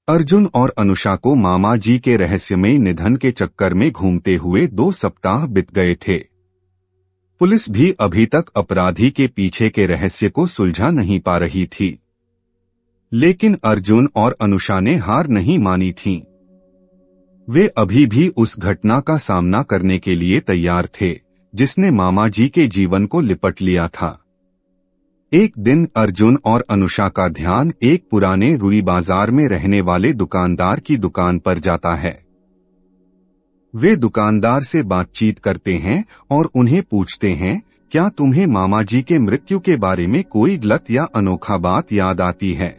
अर्जुन और अनुषा को मामा जी के रहस्यमयी निधन के चक्कर में घूमते हुए 2 सप्ताह बीत गए थे। पुलिस भी अभी तक अपराधी के पीछे के रहस्य को सुलझा नहीं पा रही थी। लेकिन अर्जुन और अनुषा ने हार नहीं मानी थी। वे अभी भी उस घटना का सामना करने के लिए तैयार थे जिसने मामा जी के जीवन को लिपट लिया था। एक दिन अर्जुन और अनुषा का ध्यान एक पुराने रुई बाजार में रहने वाले दुकानदार की दुकान पर जाता है। वे दुकानदार से बातचीत करते हैं और उन्हें पूछते हैं, क्या तुम्हें मामा जी के मृत्यु के बारे में कोई गलत या अनोखा बात याद आती है?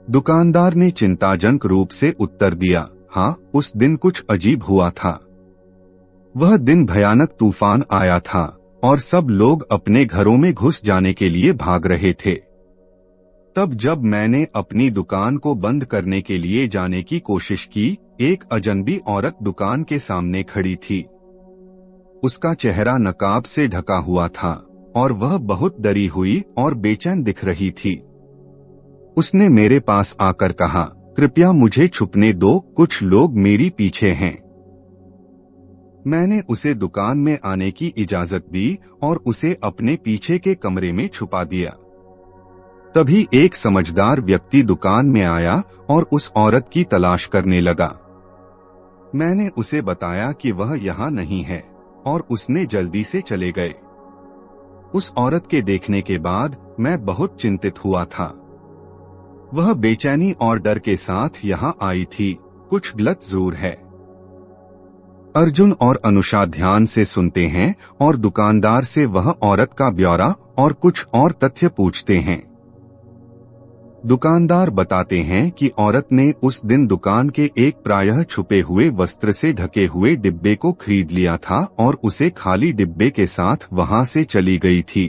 दुकानदार ने चिंताजनक रूप से उत्तर दिया, हाँ, उस दिन कुछ अजीब हुआ था। वह दिन भयानक तूफान आया था और सब लोग अपने घरों में घुस जाने के लिए भाग रहे थे। तब जब मैंने अपनी दुकान को बंद करने के लिए जाने की कोशिश की, एक अजनबी औरत दुकान के सामने खड़ी थी। उसका चेहरा नकाब से ढका हुआ था और वह बहुत डरी हुई और बेचैन दिख रही थी। उसने मेरे पास आकर कहा, कृपया मुझे छुपने दो, कुछ लोग मेरी पीछे हैं। मैंने उसे दुकान में आने की इजाजत दी और उसे अपने पीछे के कमरे में छुपा दिया। तभी एक समझदार व्यक्ति दुकान में आया और उस औरत की तलाश करने लगा। मैंने उसे बताया कि वह यहाँ नहीं है और उसने जल्दी से चले गए। उस औरत के देखने के बाद मैं बहुत चिंतित हुआ था। वह बेचैनी और डर के साथ यहाँ आई थी, कुछ गलत जरूर है। अर्जुन और अनुषा ध्यान से सुनते हैं और दुकानदार से वह औरत का ब्यौरा और कुछ और तथ्य पूछते हैं। दुकानदार बताते हैं कि औरत ने उस दिन दुकान के एक प्रायः छुपे हुए वस्त्र से ढके हुए डिब्बे को खरीद लिया था और उसे खाली डिब्बे के साथ वहां से चली गई थी।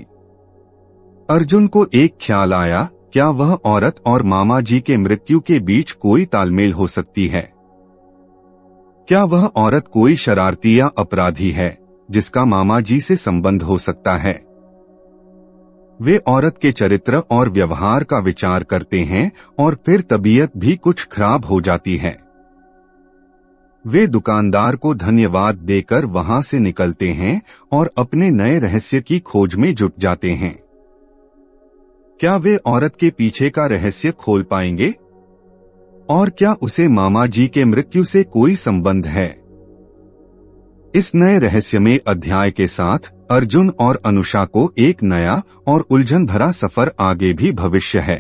अर्जुन को एक ख्याल आया, क्या वह औरत और मामा जी के मृत्यु के बीच कोई तालमेल हो सकती है? क्या वह औरत कोई शरारती या अपराधी है जिसका मामा जी से संबंध हो सकता है? वे औरत के चरित्र और व्यवहार का विचार करते हैं और फिर तबीयत भी कुछ खराब हो जाती है। वे दुकानदार को धन्यवाद देकर वहां से निकलते हैं और अपने नए रहस्य की खोज में जुट जाते हैं। क्या वे औरत के पीछे का रहस्य खोल पाएंगे? और क्या उसे मामा जी के मृत्यु से कोई संबंध है? इस नए रहस्यमय अध्याय के साथ अर्जुन और अनुषा को एक नया और उलझन भरा सफर आगे भी भविष्य है।